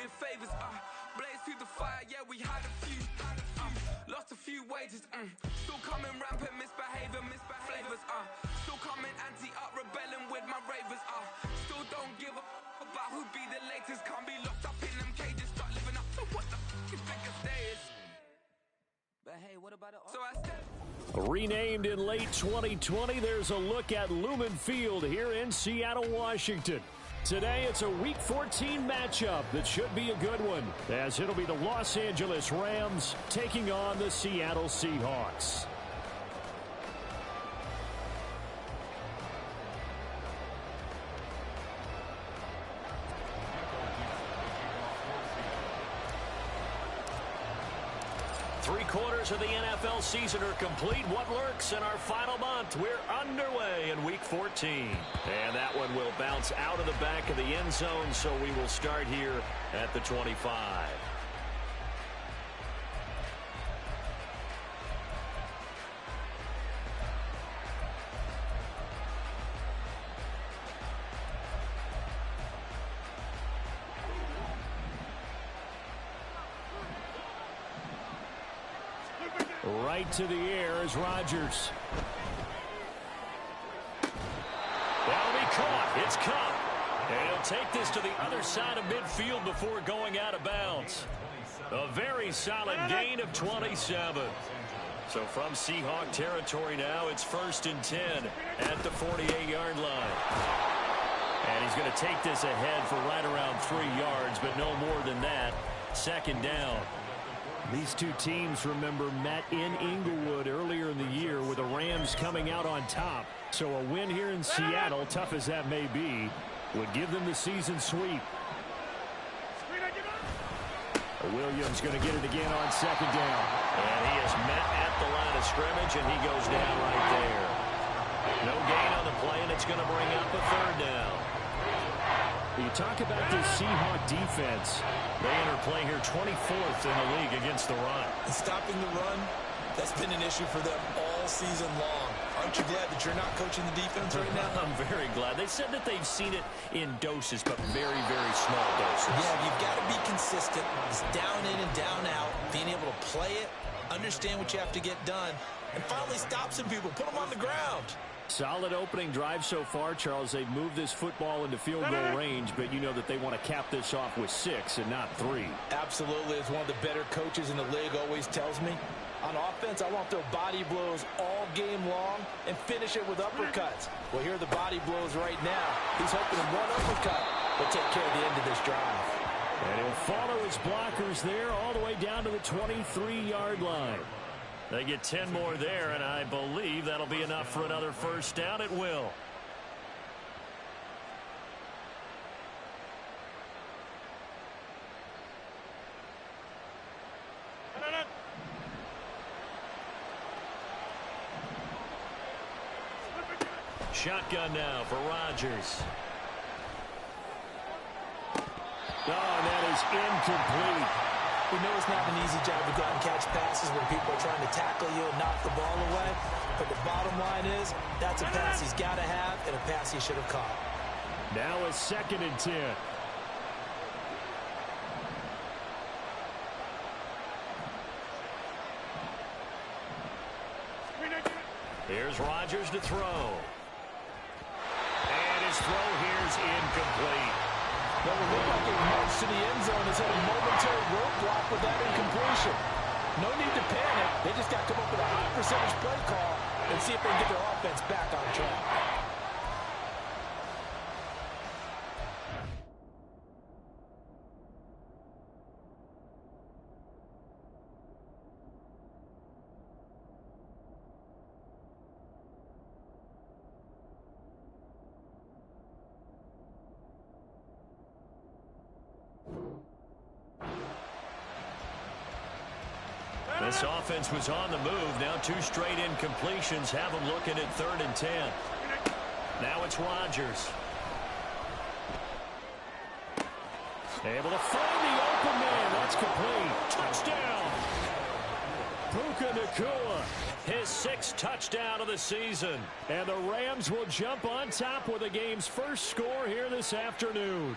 doing favors. Blaze through the fire, yeah, we had a few. Lost a few wages. Still coming rampant, misbehavior, flavors. Still coming anti-up, rebelling with my ravers. Still don't give a about who be the latest. Can't be locked up in them cages. Start living up to what the f you think a stay is. But hey, what about it? So I said. Renamed in late 2020, there's a look at Lumen Field here in Seattle, Washington. Today, it's a Week 14 matchup that should be a good one, as it'll be the Los Angeles Rams taking on the Seattle Seahawks. Three-quarters of the NFL season are complete. What lurks in our final month? We're underway in Week 14. And that one will bounce out of the back of the end zone, so we will start here at the 25. Right to the air is Rodgers. That'll be caught. It's caught. And he'll take this to the other side of midfield before going out of bounds. A very solid gain of 27. So from Seahawk territory now, it's 1st and 10 at the 48-yard line. And he's going to take this ahead for right around 3 yards, but no more than that. 2nd down. These two teams, remember, met in Inglewood earlier in the year with the Rams coming out on top. So a win here in Seattle, tough as that may be, would give them the season sweep. Williams going to get it again on 2nd down. And he is met at the line of scrimmage, and he goes down right there. No gain on the play, and it's going to bring up a 3rd down. You talk about this Seahawk defense. They enter play here 24th in the league against the run. Stopping the run, that's been an issue for them all season long. Aren't you glad that you're not coaching the defense right now? I'm very glad. They said that they've seen it in doses, but very, very small doses. Yeah, you've got to be consistent. It's down in and down out. Being able to play it, understand what you have to get done, and finally stop some people, put them on the ground. Solid opening drive so far, Charles. They've moved this football into field goal range, but you know that they want to cap this off with 6 and not 3. Absolutely. As one of the better coaches in the league always tells me, on offense, I want their body blows all game long and finish it with uppercuts. Well, here are the body blows right now. He's hoping one uppercut will take care of the end of this drive. And he'll follow his blockers there all the way down to the 23-yard line. They get 10 more there, and I believe that'll be enough for another 1st down. It will. Shotgun now for Rodgers. Oh, that is incomplete. We know it's not an easy job to go out and catch passes when people are trying to tackle you and knock the ball away. But the bottom line is, that's a pass he's got to have and a pass he should have caught. Now it's 2nd and 10. Here's Rodgers to throw. And his throw here's incomplete. Well, it looked like it marched to the end zone. Has had a momentary roadblock with that incompletion. No need to panic. They just got to come up with a high percentage play call and see if they can get their offense back on track. This offense was on the move. Now 2 straight incompletions have them looking at 3rd and 10. Now it's Rodgers. Able to find the open man. That's complete. Touchdown. Puka Nacua, his 6th touchdown of the season. And the Rams will jump on top with the game's first score here this afternoon.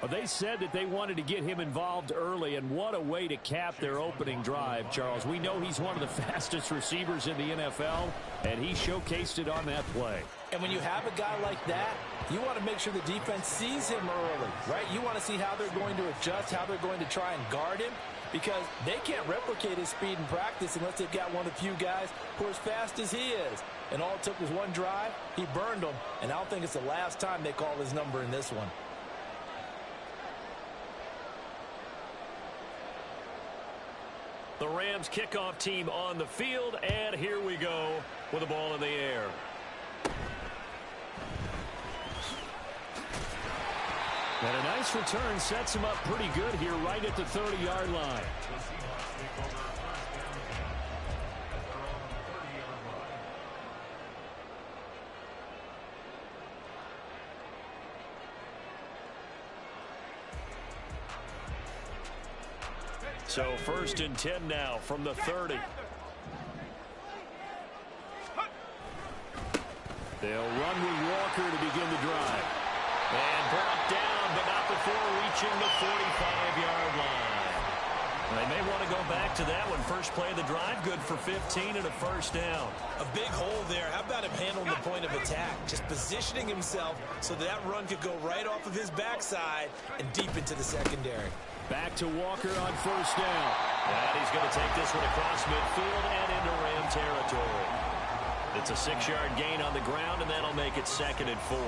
Well, they said that they wanted to get him involved early, and what a way to cap their opening drive, Charles. We know he's one of the fastest receivers in the NFL, and he showcased it on that play. And when you have a guy like that, you want to make sure the defense sees him early, right? You want to see how they're going to adjust, how they're going to try and guard him, because they can't replicate his speed in practice unless they've got one of the few guys who are as fast as he is. And all it took was one drive. He burned them, and I don't think it's the last time they call his number in this one. The Rams kickoff team on the field, and here we go with the ball in the air. And a nice return sets him up pretty good here right at the 30-yard line. So 1st and 10 now from the 30. They'll run with Walker to begin the drive. And brought down, but not before reaching the 45-yard line. They may want to go back to that one. First play of the drive, good for 15 and a first down. A big hole there. How about him handling the point of attack? Just positioning himself so that run could go right off of his backside and deep into the secondary. Back to Walker on first down. And he's going to take this one across midfield and into Ram territory. It's a 6-yard gain on the ground, and that'll make it 2nd and 4.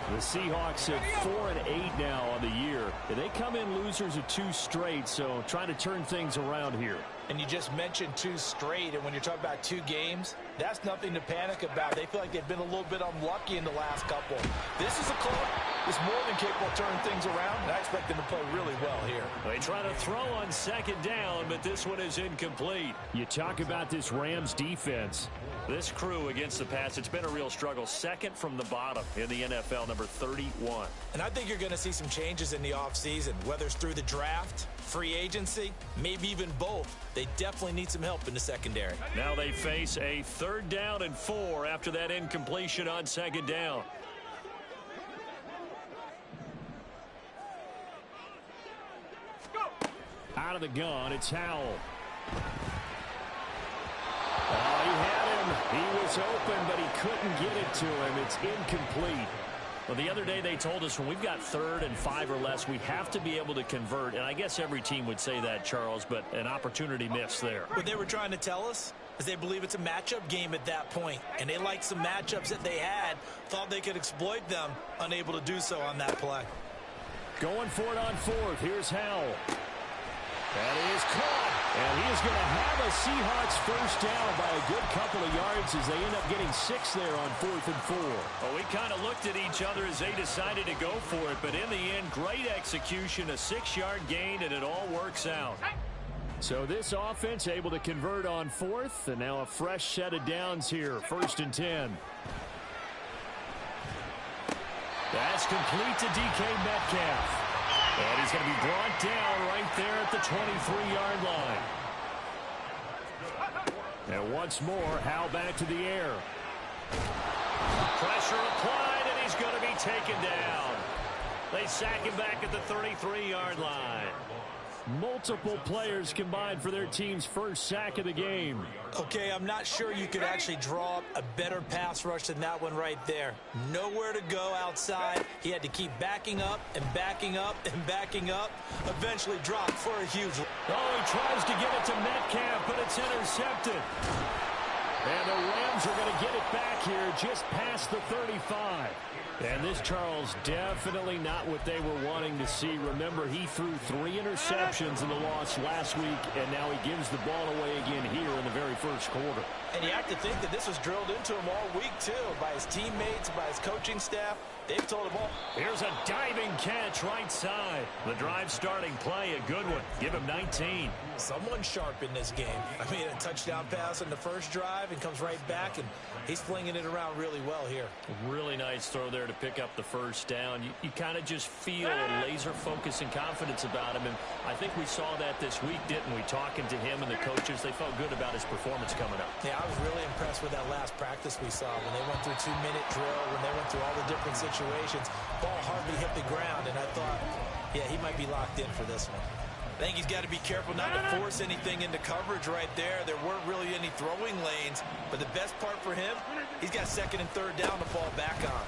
The Seahawks have 4 and 8 now on the year. They come in losers of 2 straight, so trying to turn things around here. And you just mentioned 2 straight, and when you're talking about 2 games, that's nothing to panic about. They feel like they've been a little bit unlucky in the last couple. This is a club that's more than capable of turning things around, and I expect them to play really well here. They try to throw on 2nd down, but this one is incomplete. You talk about this Rams defense. This crew against the pass, it's been a real struggle. 2nd from the bottom in the NFL, number 31. And I think you're going to see some changes in the offseason, whether it's through the draft, free agency, maybe even both. They definitely need some help in the secondary. Now they face a 3rd down and 4 after that incompletion on 2nd down. Out of the gun, it's Howell. Oh, he had him. He was open, but he couldn't get it to him. It's incomplete. Well, the other day they told us when we've got 3rd and 5 or less, we have to be able to convert. And I guess every team would say that, Charles, but an opportunity missed there. What they were trying to tell us is they believe it's a matchup game at that point. And they liked some matchups that they had, thought they could exploit them, unable to do so on that play. Going for it on 4th. Here's Howell. That is caught. And he is going to have a Seahawks first down by a good couple of yards as they end up getting 6 there on 4th and 4. Well, we kind of looked at each other as they decided to go for it. But in the end, great execution, a 6-yard gain, and it all works out. So this offense able to convert on 4th. And now a fresh set of downs here. 1st and 10. That's complete to DK Metcalf. And he's going to be brought down right there at the 23-yard line. And once more, Howell back to the air. Pressure applied, and he's going to be taken down. They sack him back at the 33-yard line. Multiple players combined for their team's first sack of the game. Okay, I'm not sure you could actually draw up a better pass rush than that one right there. Nowhere to go outside. He had to keep backing up and backing up and backing up. Eventually dropped for a huge... Oh, he tries to get it to Metcalf, but it's intercepted. And the Rams are going to get it back here just past the 35. And this, Charles, definitely not what they were wanting to see. Remember, he threw 3 interceptions in the loss last week, and now he gives the ball away again here in the very first quarter. And you have to think that this was drilled into him all week, too, by his teammates, by his coaching staff. They've told him all. Here's a diving catch right side. The drive starting play, a good one. Give him 19. Someone sharp in this game. I mean, a touchdown pass on the first drive and comes right back, and he's flinging it around really well here. Really nice throw there to pick up the first down. You kind of just feel a laser focus and confidence about him, and I think we saw that this week, didn't we? Talking to him and the coaches, they felt good about his performance coming up. Yeah, I was really impressed with that last practice we saw when they went through 2-minute drill, when they went through all the different situations. Ball hardly hit the ground, and I thought Yeah, he might be locked in for this one. I think he's got to be careful not to force anything into coverage right there. There weren't really any throwing lanes, but the best part for him, he's got second and third down to fall back on.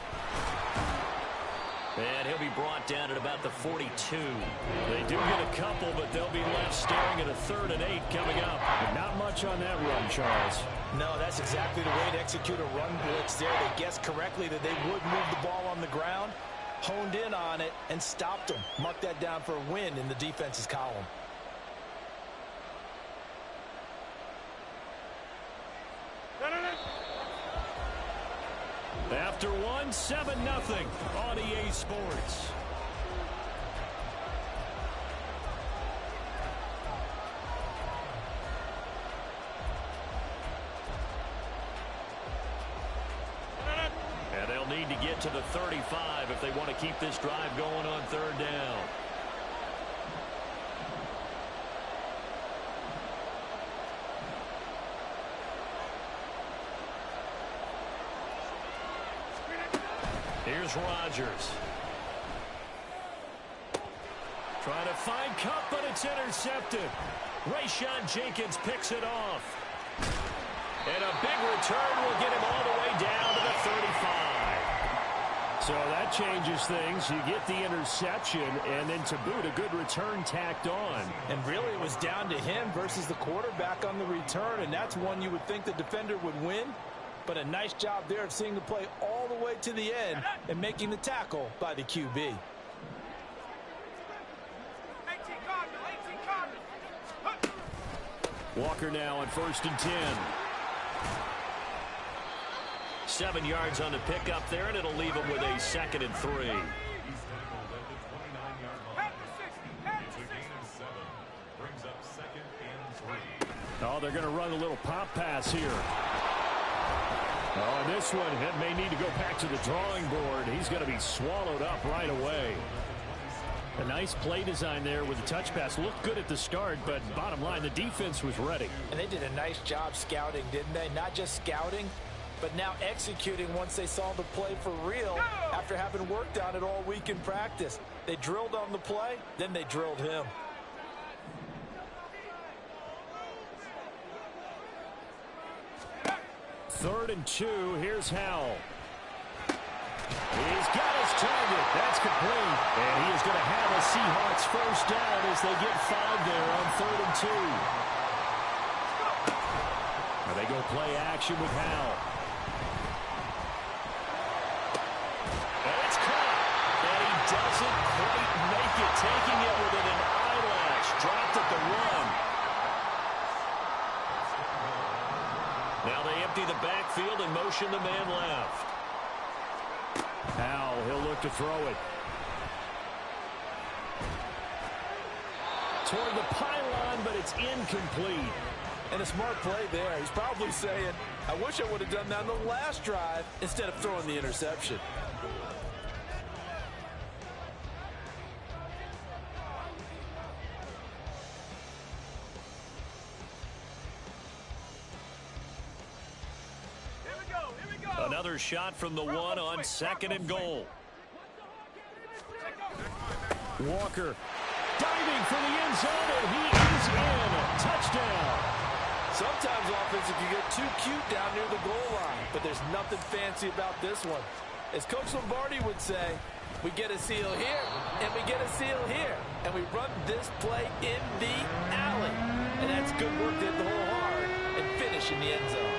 And he'll be brought down at about the 42. They do get a couple, but they'll be left staring at a 3rd and 8 coming up. And not much on that run, Charles. No, that's exactly the way to execute a run blitz there. They guessed correctly that they would move the ball on the ground, honed in on it, and stopped them. Mark that down for a win in the defense's column. After one, 7-0 on EA Sports. And they'll need to get to the 35 if they want to keep this drive going on 3rd down. Here's Rodgers. Trying to find Kupp, but it's intercepted. Rayshawn Jenkins picks it off. And a big return will get him all the way down to the 35. So that changes things. You get the interception, and then to boot, a good return tacked on. And really, it was down to him versus the quarterback on the return, and that's one you would think the defender would win. But a nice job there of seeing the play all the way to the end and making the tackle by the QB. Walker now on 1st and 10. 7 yards on the pickup there, and it'll leave him with a 2nd and 3. Oh, they're going to run a little pop pass here. Oh, this one, it may need to go back to the drawing board. He's going to be swallowed up right away. A nice play design there with the touch pass. Looked good at the start, but bottom line, the defense was ready. And they did a nice job scouting, didn't they? Not just scouting, but now executing once they saw the play for real after having worked on it all week in practice. They drilled on the play, then they drilled him. Third and 2, here's Howell. He's got his target. That's complete. And he is going to have a Seahawks first down as they get 5 there on 3rd and 2. And they go play action with Howell. And it's caught. And he doesn't quite make it, taking it within an eyelash. Dropped at the run. Now they empty the backfield and motion the man left. Howell, he'll look to throw it. Toward the pylon, but it's incomplete. And a smart play there. He's probably saying, I wish I would have done that on the last drive instead of throwing the interception. Another shot from the one on 2nd and goal. Walker diving for the end zone, and he is in. Touchdown. Sometimes offense, you get too cute down near the goal line, but there's nothing fancy about this one. As Coach Lombardi would say, we get a seal here, and we get a seal here, and we run this play in the alley. And that's good work to hit the hole hard and finish in the end zone.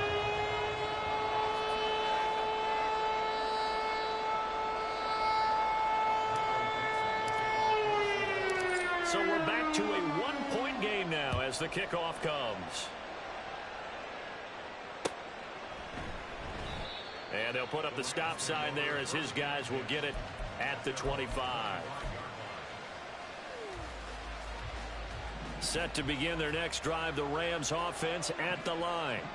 So we're back to a one-point game now as the kickoff comes. And they'll put up the stop sign there as his guys will get it at the 25. Set to begin their next drive, the Rams offense at the line.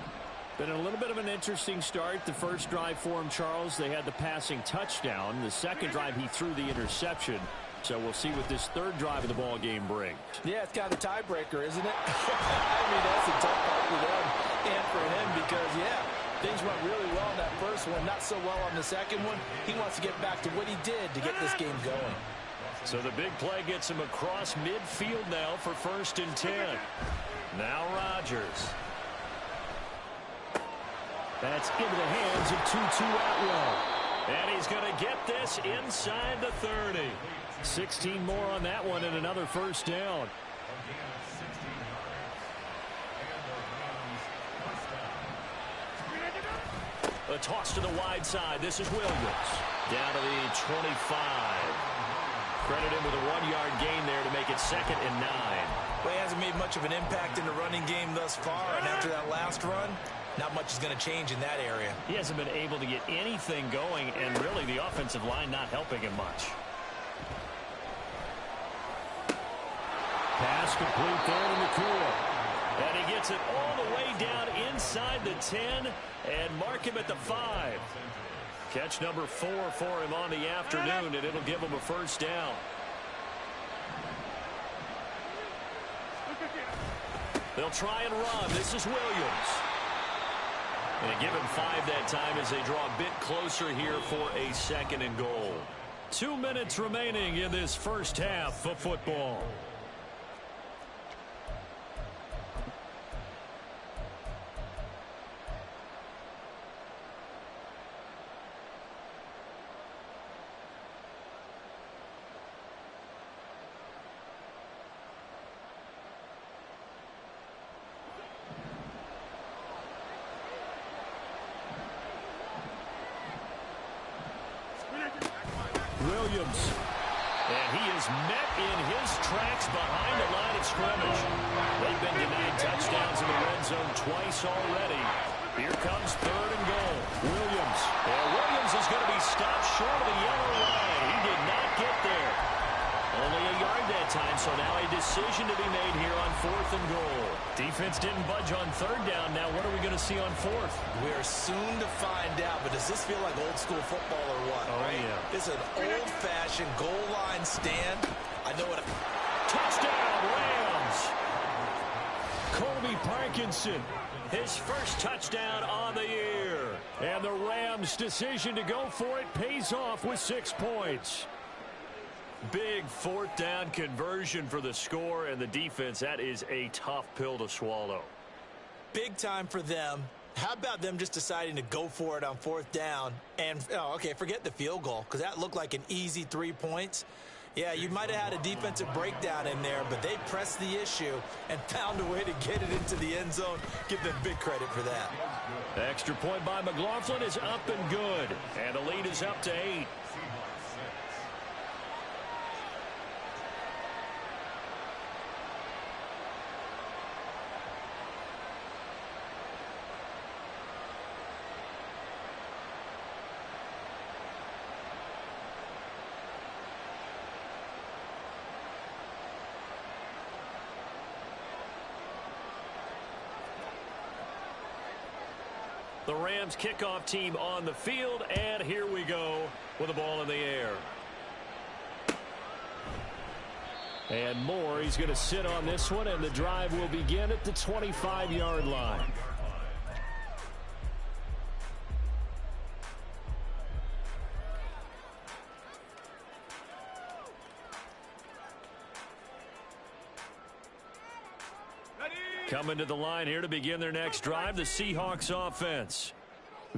Been a little bit of an interesting start. The first drive for him, Charles, they had the passing touchdown. The second drive, he threw the interception. So we'll see what this third drive of the ball game brings. Yeah, it's kind of a tiebreaker, isn't it? I mean, that's a tough part for them and for him because, yeah, things went really well in that first one, not so well on the second one. He wants to get back to what he did to get this game going. So the big play gets him across midfield now for 1st and 10. Now Rodgers. That's into the hands of Tutu Atwell. And he's going to get this inside the 30. 16 more on that one and another 1st down. A toss to the wide side. This is Williams. Down to the 25. Credit him with a 1-yard gain there to make it 2nd and 9. Well, he hasn't made much of an impact in the running game thus far, and after that last run, not much is going to change in that area. He hasn't been able to get anything going, and really the offensive line not helping him much. Pass complete there to Nakua. And he gets it all the way down inside the 10 and mark him at the 5. Catch number 4 for him on the afternoon, and it'll give him a 1st down. They'll try and run. This is Williams. And they give him 5 that time as they draw a bit closer here for a 2nd and goal. 2 minutes remaining in this first half of football. Williams. And he is met in his tracks behind the line of scrimmage. They've been denied touchdowns in the red zone twice already. Here comes 3rd and goal. Williams. And Williams is going to be stopped short of the yellow line. He did not get there. Only a yard that time, so now a decision to be made here on 4th and goal. Defense didn't budge on 3rd down. Now what are we going to see on 4th? We're soon to find out, but does this feel like old school football or what? Oh, right? yeah. This is an old-fashioned goal line stand. I know what. Touchdown, Rams. Colby Parkinson. His first touchdown on the year. And the Rams' decision to go for it pays off with 6 points. Big 4th down conversion for the score, and the defense, that is a tough pill to swallow. Big time for them. How about them just deciding to go for it on 4th down? And, okay, forget the field goal, because that looked like an easy 3 points. Yeah, you might have had a defensive breakdown in there, but they pressed the issue and found a way to get it into the end zone. Give them big credit for that. The extra point by McLaughlin is up and good, and the lead is up to 8. The Rams kickoff team on the field, and here we go with the ball in the air. And Moore, he's going to sit on this one, and the drive will begin at the 25-yard line. Coming to the line here to begin their next drive, the Seahawks offense.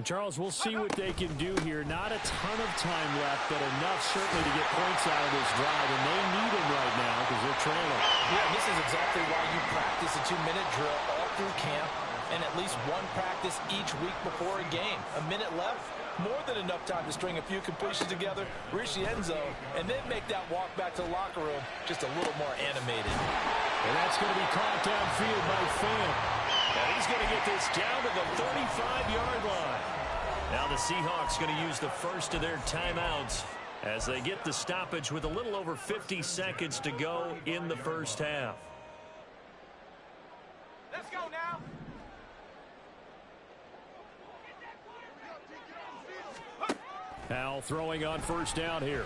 Charles, we'll see what they can do here. Not a ton of time left, but enough certainly to get points out of this drive, and they need them right now because they're trailing. Yeah, this is exactly why you practice a 2-minute drill all through camp and at least one practice each week before a game. A minute left, more than enough time to string a few completions together, reach the end zone, and then make that walk back to the locker room just a little more animated. And that's going to be caught downfield by Fant. And he's going to get this down to the 35-yard line. Now the Seahawks going to use the first of their timeouts as they get the stoppage with a little over 50 seconds to go in the first half. Let's go now. Now throwing on first down here.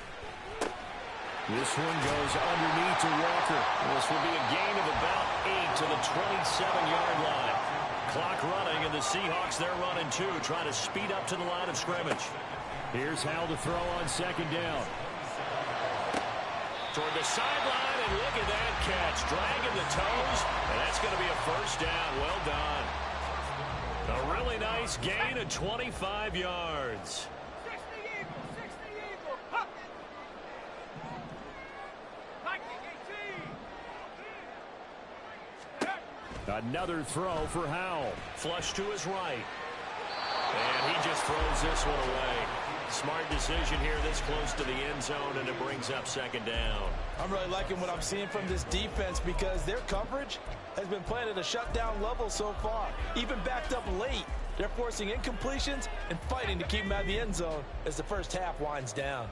This one goes underneath to Walker. This will be a gain of about 8 to the 27-yard line. Clock running, and the Seahawks, they're running too, trying to speed up to the line of scrimmage. Here's Howell to throw on second down. toward the sideline, and look at that catch. Dragging the toes, and that's going to be a first down. Well done. A really nice gain of 25 yards. Another throw for Howell. Flush to his right. And he just throws this one away. Smart decision here this close to the end zone, and it brings up second down. I'm really liking what I'm seeing from this defense because their coverage has been playing at a shutdown level so far. Even backed up late, they're forcing incompletions and fighting to keep them out of the end zone as the first half winds down.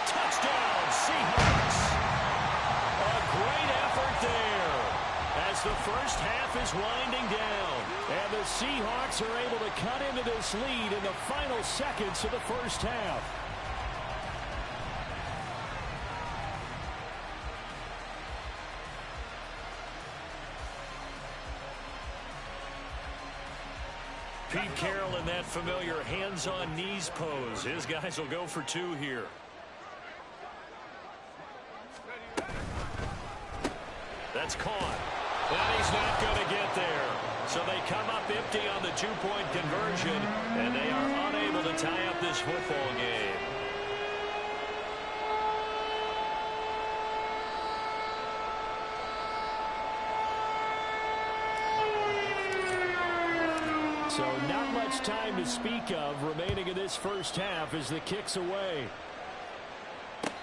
Touchdown, Seahawks. A great effort there as the first half is winding down. And the Seahawks are able to cut into this lead in the final seconds of the first half. Pete Carroll in that familiar hands-on knees pose. His guys will go for two here. That's caught. And he's not going to get there. So they come up empty on the two-point conversion, and they are unable to tie up this football game. So not much time to speak of remaining in this first half as the kick's away.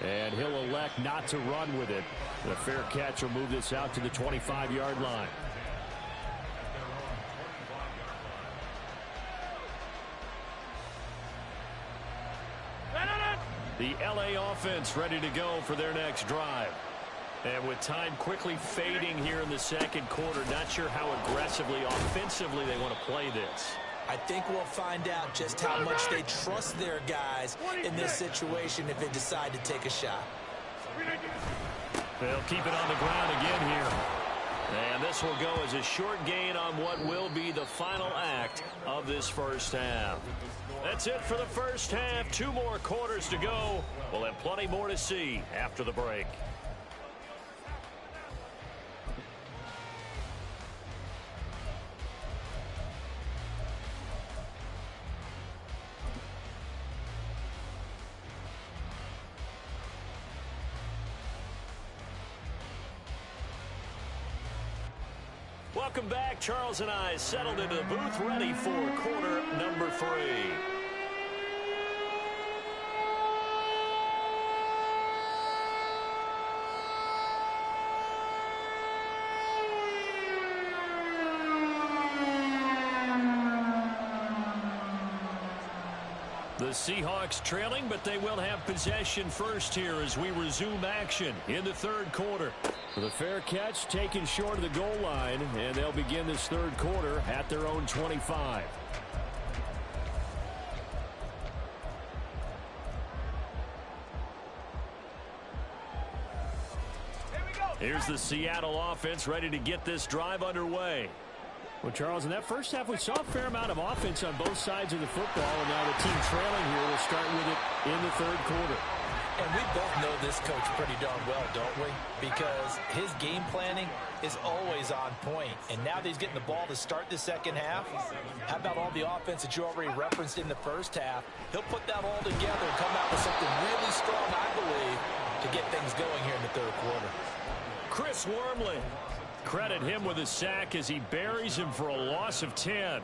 And he'll elect not to run with it. The fair catch will move this out to the 25-yard line. The LA offense ready to go for their next drive. And with time quickly fading here in the second quarter, not sure how aggressively, offensively they want to play this. I think we'll find out just how much they trust their guys in this situation if they decide to take a shot. They'll keep it on the ground again here. And this will go as a short gain on what will be the final act of this first half. That's it for the first half. 2 more quarters to go. We'll have plenty more to see after the break. Welcome back. Charles and I settled into the booth, ready for quarter number 3. The Seahawks trailing, but they will have possession first here as we resume action in the third quarter. The fair catch taken short of the goal line, and they'll begin this third quarter at their own 25. Here's the Seattle offense ready to get this drive underway. Well, Charles, in that first half, we saw a fair amount of offense on both sides of the football, and now the team trailing here will start with it in the third quarter. And we both know this coach pretty darn well, don't we? Because his game planning is always on point. And now that he's getting the ball to start the second half, how about all the offense that you already referenced in the first half? He'll put that all together and come out with something really strong, I believe, to get things going here in the third quarter. Chris Wormley. Credit him with a sack as he buries him for a loss of 10.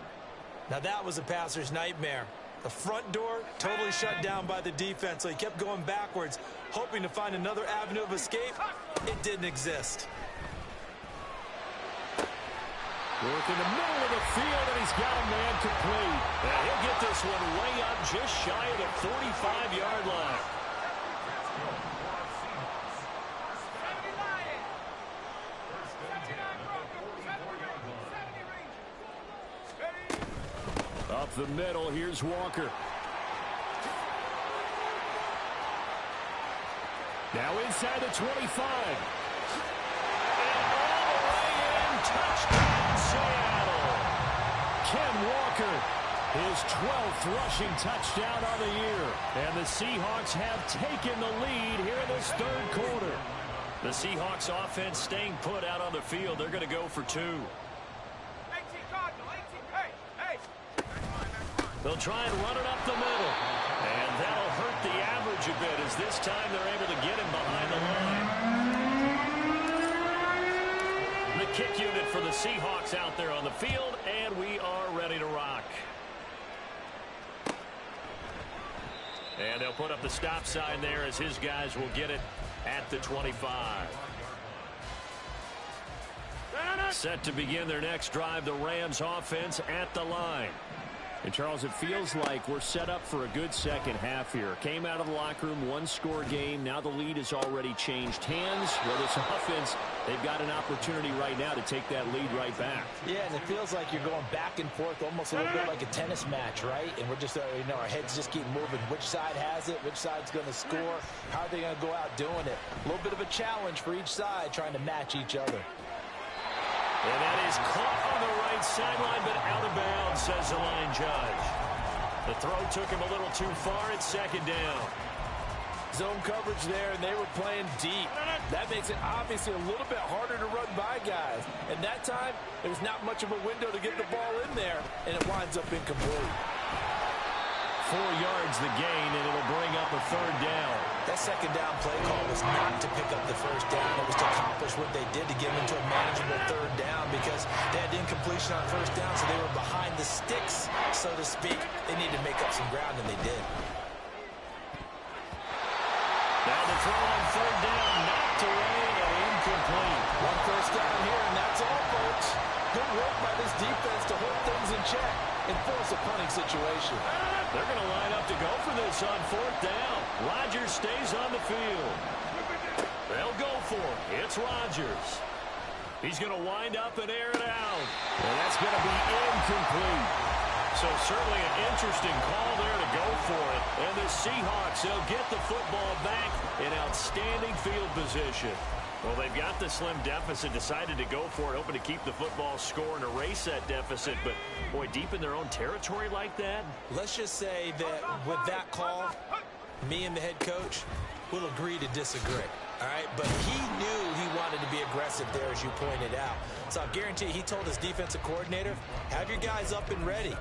Now that was a passer's nightmare. The front door totally shut down by the defense, so he kept going backwards, hoping to find another avenue of escape. It didn't exist. Work in the middle of the field, and he's got a man complete. And he'll get this one way up just shy of the 45-yard line. Up the middle, here's Walker. Now inside the 25. And all the way in, touchdown Seattle. Ken Walker His 12th rushing touchdown on the year. And the Seahawks have taken the lead here in this third quarter. The Seahawks offense staying put out on the field. They're going to go for 2. They'll try and run it up the middle. And that'll hurt the average a bit as this time they're able to get him behind the line. The kick unit for the Seahawks out there on the field, and we are ready to rock. And they'll put up the stop sign there as his guys will get it at the 25. Set to begin their next drive, the Rams offense at the line. And, Charles, it feels like we're set up for a good second half here. Came out of the locker room, one-score game. Now the lead has already changed hands. Well, this offense, they've got an opportunity right now to take that lead right back. Yeah, and it feels like you're going back and forth, almost a little bit like a tennis match, right? And we're just, our heads just keep moving. Which side has it? Which side's going to score? How are they going to go out doing it? A little bit of a challenge for each side, trying to match each other. And that is caught on the right sideline, but out of bounds, says the line judge. The throw took him a little too far. It's second down. Zone coverage there, and they were playing deep. That makes it obviously a little bit harder to run by guys. And that time, there's not much of a window to get the ball in there, and it winds up incomplete. 4 yards the gain, and it'll bring up a third down. That second down play call was not to pick up the first down. It was to accomplish what they did to get them into a manageable third down because they had incompletion on first down, so they were behind the sticks, so to speak. They needed to make up some ground, and they did. Now the throw on third down, knocked away and incomplete. One first down here, and that's all, folks. Good work by this defense to hold things in check and force a punting situation. They're going to line up to go for this on fourth down. Rodgers stays on the field. They'll go for it. It's Rodgers. He's going to wind up and air it out. And that's going to be incomplete. So certainly an interesting call there to go for it. And the Seahawks, they'll get the football back in outstanding field position. Well, they've got the slim deficit, decided to go for it, hoping to keep the football score and erase that deficit. But, boy, deep in their own territory like that. Let's just say that with that call, me and the head coach will agree to disagree. All right, but he knew he wanted to be aggressive there, as you pointed out. So I guarantee he told his defensive coordinator, have your guys up and ready.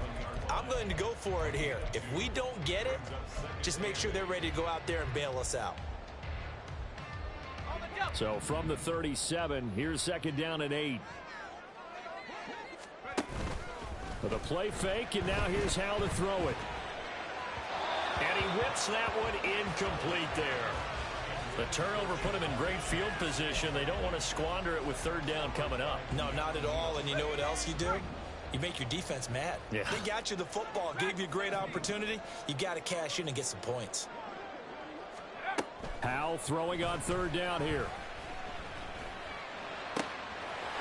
I'm going to go for it here. If we don't get it, just make sure they're ready to go out there and bail us out. So from the 37, here's second down and 8. With a play fake, and now here's how to throw it. And he whips that one incomplete there. The turnover put him in great field position. They don't want to squander it with third down coming up. No, not at all. And you know what else you do? You make your defense mad. Yeah. They got you the football, gave you a great opportunity. You got to cash in and get some points. Howell throwing on third down here.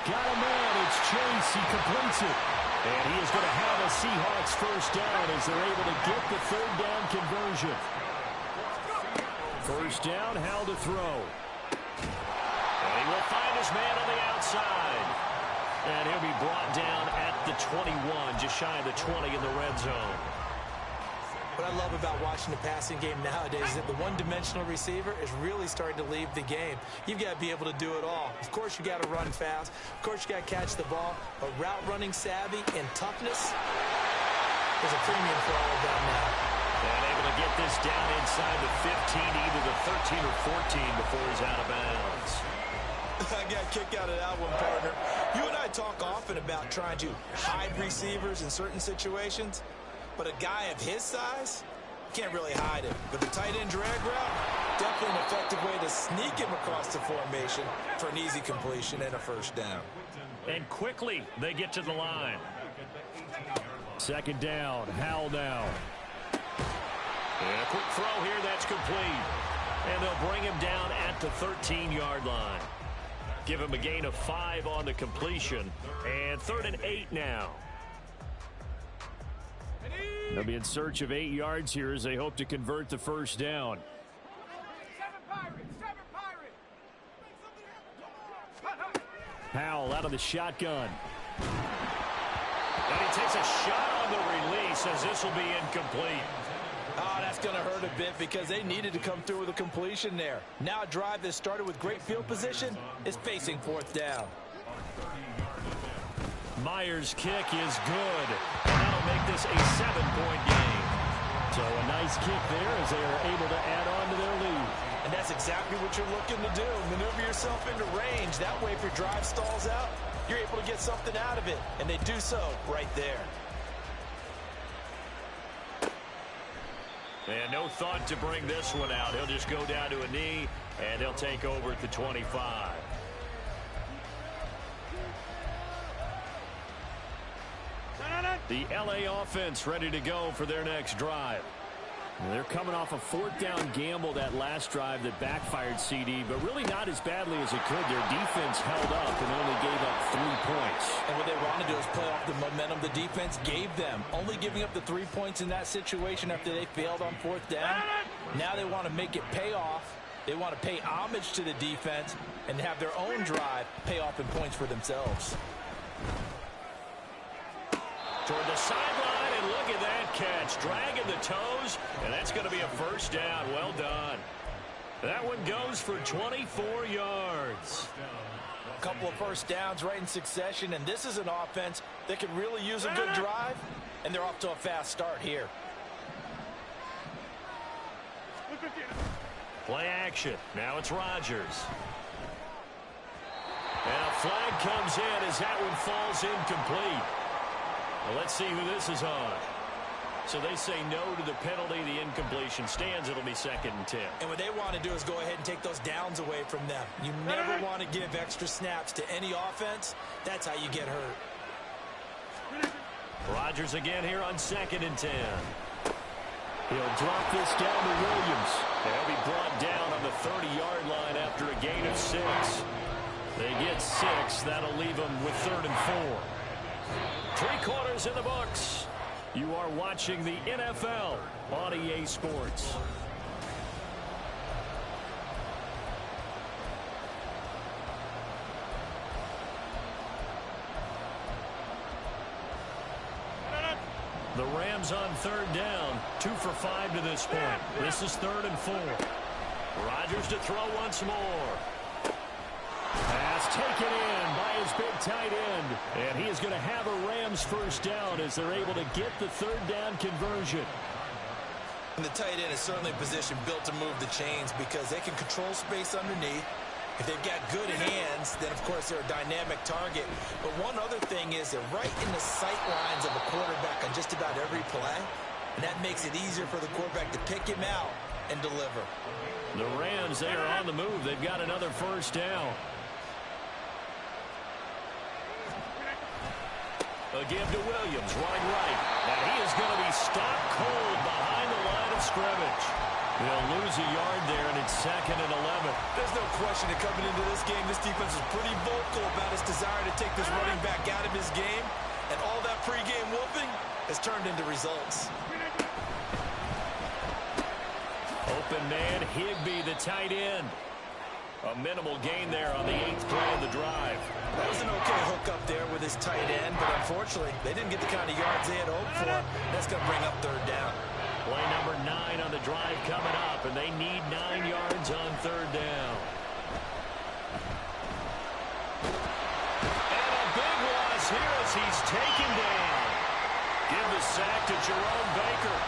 Got a man. It's Chase. He completes it. And he is going to have a Seahawks first down as they're able to get the third down conversion. First down, Howell to throw. And he will find his man on the outside. And he'll be brought down at the 21, just shy of the 20 in the red zone. What I love about watching the passing game nowadays is that the one-dimensional receiver is really starting to leave the game. You've got to be able to do it all. Of course, you got to run fast. Of course, you got to catch the ball. But route running savvy and toughness, there's a premium for all of that now. And able to get this down inside the 15, either the 13 or 14 before he's out of bounds. I got a kick out of that one, partner. You and I talk often about trying to hide receivers in certain situations. But a guy of his size, can't really hide it. But the tight end drag route, definitely an effective way to sneak him across the formation for an easy completion and a first down. And quickly, they get to the line. Second down, Howell now. And a quick throw here, that's complete. And they'll bring him down at the 13-yard line. Give him a gain of 5 on the completion. And 3rd and 8 now. They'll be in search of 8 yards here as they hope to convert the first down. Howell out of the shotgun. And he takes a shot on the release as this will be incomplete. Oh, that's going to hurt a bit because they needed to come through with a completion there. Now a drive that started with great field position is facing fourth down. Myers' kick is good. And that'll make this a 7-point game. So a nice kick there as they are able to add on to their lead. And that's exactly what you're looking to do. Maneuver yourself into range. That way, if your drive stalls out, you're able to get something out of it. And they do so right there. And no thought to bring this one out. He'll just go down to a knee, and he'll take over at the 25. The LA offense ready to go for their next drive. They're coming off a fourth down gamble that last drive that backfired, CD, but really not as badly as it could. Their defense held up and only gave up 3 points. And what they want to do is play off the momentum the defense gave them. Only giving up the 3 points in that situation after they failed on fourth down. Now they want to make it pay off. They want to pay homage to the defense and have their own drive pay off in points for themselves. Toward the sideline, and look at that catch. Dragging the toes, and that's going to be a first down. Well done. That one goes for 24 yards. A couple of first downs right in succession, and this is an offense that can really use a good drive, and they're off to a fast start here. Play action. Now it's Rodgers. And a flag comes in as that one falls incomplete. Well, let's see who this is on. So they say no to the penalty. The incompletion stands. It'll be 2nd and 10. And what they want to do is go ahead and take those downs away from them. You never want to give extra snaps to any offense. That's how you get hurt. Rodgers again here on 2nd and 10. He'll drop this down to Williams. They'll be brought down on the 30-yard line after a gain of 6. They get 6. That'll leave them with 3rd and 4. 3 quarters in the books. You are watching the NFL on EA Sports. The Rams on 3rd down. 2 for 5 to this point. This is 3rd and 4. Rodgers to throw once more. Pass taken in by his big tight end. And he is going to have a Rams first down as they're able to get the 3rd down conversion. And the tight end is certainly a position built to move the chains because they can control space underneath. If they've got good hands, then, of course, they're a dynamic target. But one other thing is they're right in the sight lines of a quarterback on just about every play. And that makes it easier for the quarterback to pick him out and deliver. The Rams, they are on the move. They've got another first down. A give to Williams, running right. And he is going to be stopped cold behind the line of scrimmage. They'll lose a yard there, and it's 2nd and 11. There's no question that coming into this game, this defense is pretty vocal about its desire to take this running back out of his game. And all that pregame whooping has turned into results. Open man, Higbee, the tight end. A minimal gain there on the 8th play of the drive. That was an okay hook up there with his tight end, but unfortunately, they didn't get the kind of yards they had hoped for. That's going to bring up 3rd down. Play number 9 on the drive coming up, and they need 9 yards on 3rd down. And a big loss here as he's taken down. Give the sack to Jerome Baker.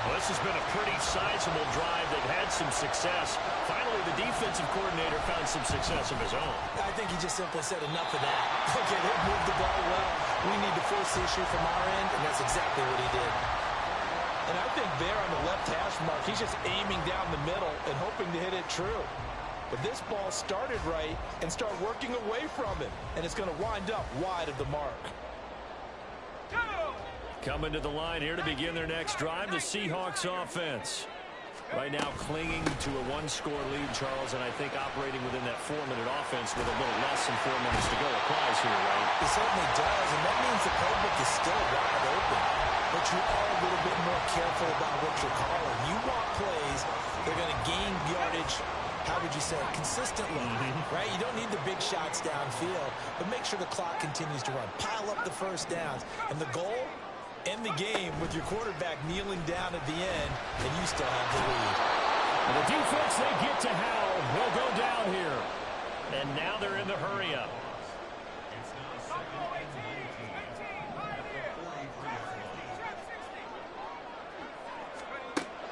Well, this has been a pretty sizable drive that had some success. Finally, the defensive coordinator found some success of his own. I think he just simply said enough of that. Okay, they've moved the ball well. We need to force the issue from our end, and that's exactly what he did. And I think there on the left hash mark, he's just aiming down the middle and hoping to hit it true. But this ball started right and started working away from it, and it's going to wind up wide of the mark. Coming to the line here to begin their next drive, the Seahawks offense. Right now clinging to a 1-score lead, Charles, and I think operating within that 4-minute offense with a little less than 4 minutes to go applies here, right? It certainly does, and that means the playbook is still wide open. But you are a little bit more careful about what you're calling. You want plays that are going to gain yardage how would you say it, consistently, right? You don't need the big shots downfield, but make sure the clock continues to run. Pile up the first downs. And the goal, end the game with your quarterback kneeling down at the end, and you still have the lead. And the defense, they get to Howell. Will go down here. And now they're in the hurry-up.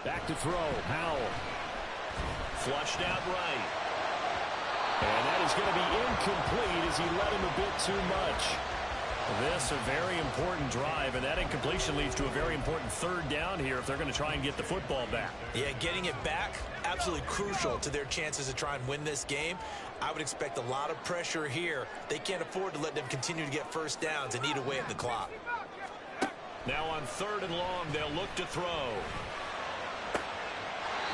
Back to throw. Howell. Flushed out right. And that is going to be incomplete as he let him a bit too much. This a very important drive, and that incompletion leads to a very important third down here if they're going to try and get the football back. Yeah, getting it back, absolutely crucial to their chances to try and win this game. I would expect a lot of pressure here. They can't afford to let them continue to get first downs and eat away at the clock. Now on 3rd and long, they'll look to throw.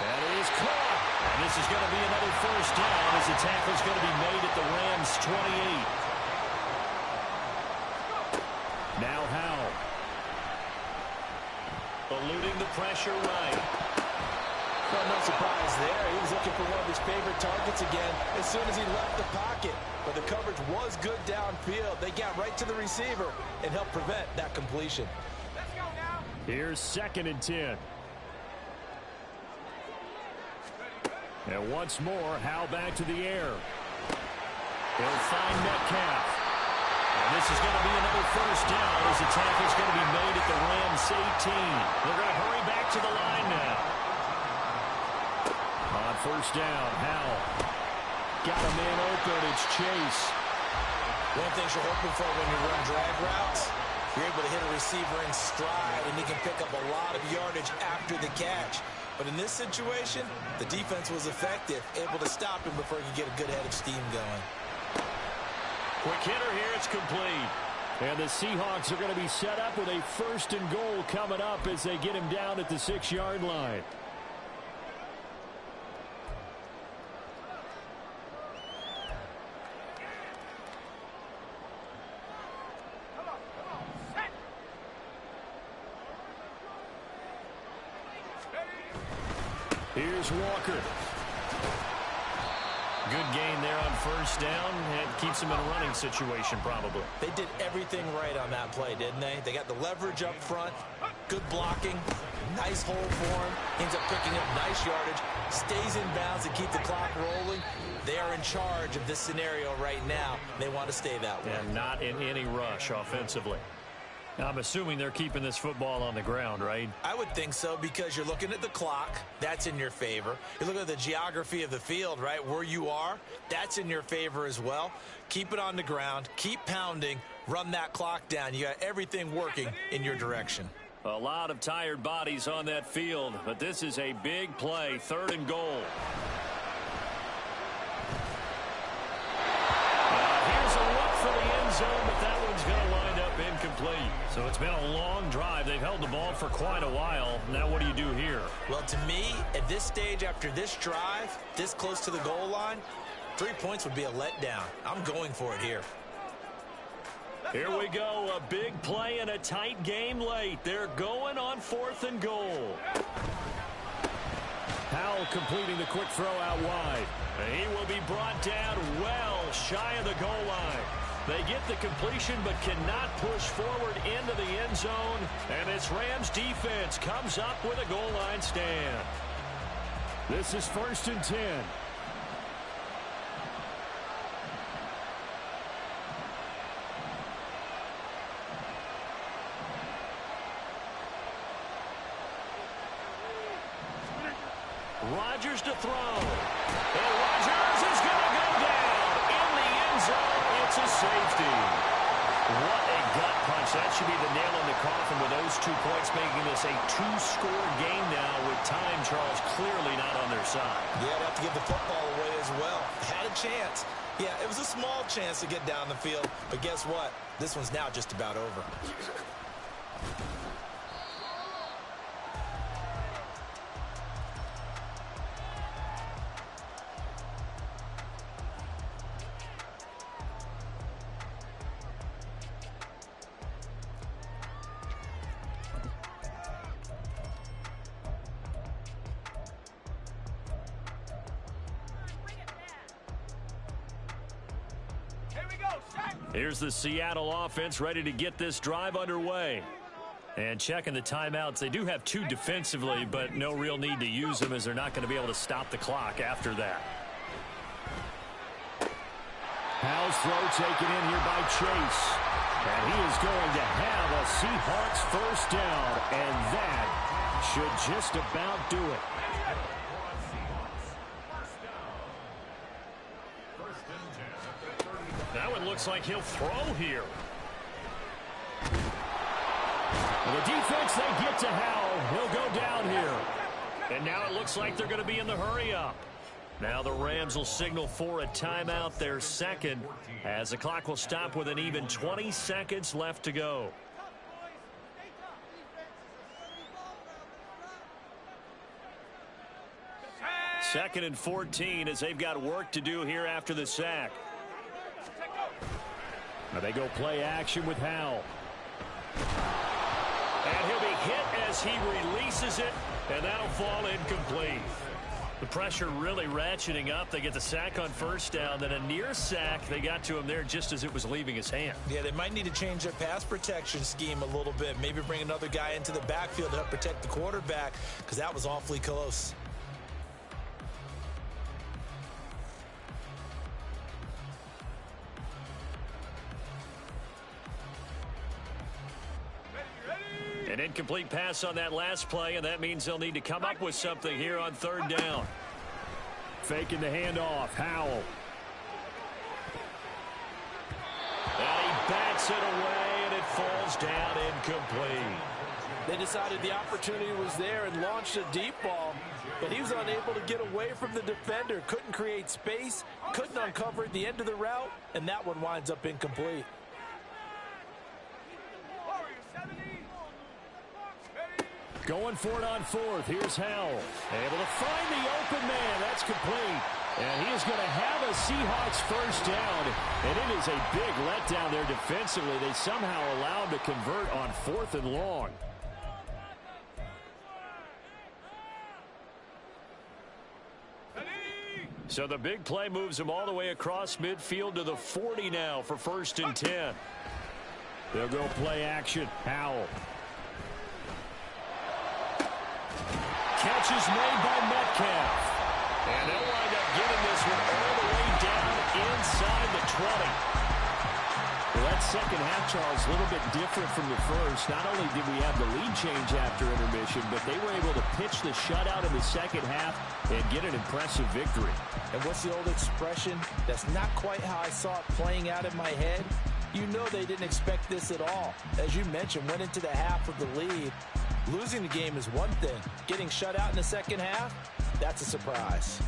That is caught. And this is going to be another first down as the tackle is going to be made at the Rams' 28. Now Howell. Eluding the pressure right. Well, no surprise there. He was looking for one of his favorite targets again as soon as he left the pocket. But the coverage was good downfield. They got right to the receiver and helped prevent that completion. Here's 2nd and 10. And once more, Howell back to the air. He'll find Metcalf. And this is going to be another first down as the tackle is going to be made at the Rams' 18. They're going to hurry back to the line now. On 1st down, Howell. Got a man open. It's Chase. One thing you're hoping for when you run drag routes, you're able to hit a receiver in stride, and he can pick up a lot of yardage after the catch. But in this situation, the defense was effective, able to stop him before he could get a good head of steam going. Quick hitter here, it's complete. And the Seahawks are going to be set up with a 1st and goal coming up as they get him down at the 6-yard line. Here's Walker. Good gain there on 1st down, and keeps him in a running situation probably. They did everything right on that play, didn't they? They got the leverage up front, good blocking, nice hole for him, ends up picking up nice yardage, stays in bounds to keep the clock rolling. They are in charge of this scenario right now. They want to stay that way. And not in any rush offensively. I'm assuming they're keeping this football on the ground, right? I would think so, because you're looking at the clock. That's in your favor. You're looking at the geography of the field, right? Where you are, that's in your favor as well. Keep it on the ground. Keep pounding. Run that clock down. You got everything working in your direction. A lot of tired bodies on that field, but this is a big play. 3rd and goal. Here's a look for the end zone, but that one's going to wind up incomplete. So it's been a long drive. They've held the ball for quite a while. Now what do you do here? Well, to me, at this stage, after this drive, this close to the goal line, 3 points would be a letdown. I'm going for it here. Here we go. A big play and a tight game late. They're going on 4th and goal. Howell completing the quick throw out wide. He will be brought down well shy of the goal line. They get the completion but cannot push forward into the end zone. And this Rams defense comes up with a goal line stand. This is 1st and 10. Rodgers to throw. And Rodgers is going to go down in the end zone. It's a safety. What a gut punch. That should be the nail in the coffin with those 2 points, making this a 2-score game now with time, Charles, clearly not on their side. Yeah, they'd have to give the football away as well. Had a chance. Yeah, it was a small chance to get down the field, but guess what? This one's now just about over. Here's the Seattle offense ready to get this drive underway. And checking the timeouts, they do have 2 defensively, but no real need to use them as they're not going to be able to stop the clock after that. Howell's throw taken in here by Chase. And he is going to have a Seahawks first down, and that should just about do it. That one looks like he'll throw here. And the defense, they get to Howell. He'll go down here. And now it looks like they're going to be in the hurry-up. Now the Rams will signal for a timeout, their second, as the clock will stop with an even 20 seconds left to go. Second and 14 as they've got work to do here after the sack. Now they go play action with Howell. And he'll be hit as he releases it, and that'll fall incomplete. The pressure really ratcheting up. They get the sack on first down, then a near sack. They got to him there just as it was leaving his hand. Yeah, they might need to change their pass protection scheme a little bit. Maybe bring another guy into the backfield to help protect the quarterback, because that was awfully close. An incomplete pass on that last play, and that means they'll need to come up with something here on third down. Faking the handoff, Howell. And he bats it away, and it falls down incomplete. They decided the opportunity was there and launched a deep ball, but he was unable to get away from the defender. Couldn't create space, couldn't uncover the end of the route, and that one winds up incomplete. Going for it on fourth. Here's Howell. Able to find the open man. That's complete. And he is going to have a Seahawks first down. And it is a big letdown there defensively. They somehow allow him to convert on 4th and long. So the big play moves him all the way across midfield to the 40 now for 1st and 10. They'll go play action. Howell. Catch is made by Metcalf. And they'll wind up getting this one all the way down inside the 20. Well, that second half, Charles, a little bit different from the first. Not only did we have the lead change after intermission, but they were able to pitch the shutout in the second half and get an impressive victory. And what's the old expression? That's not quite how I saw it playing out in my head. You know they didn't expect this at all. As you mentioned, went into the half with the lead. Losing the game is one thing. Getting shut out in the second half, that's a surprise.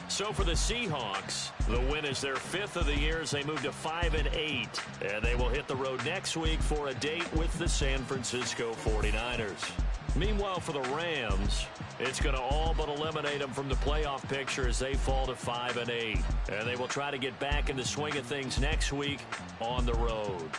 So for the Seahawks, the win is their 5th of the year as they move to 5-8. And they will hit the road next week for a date with the San Francisco 49ers. Meanwhile, for the Rams, it's going to all but eliminate them from the playoff picture as they fall to 5-8. And they will try to get back in the swing of things next week on the road.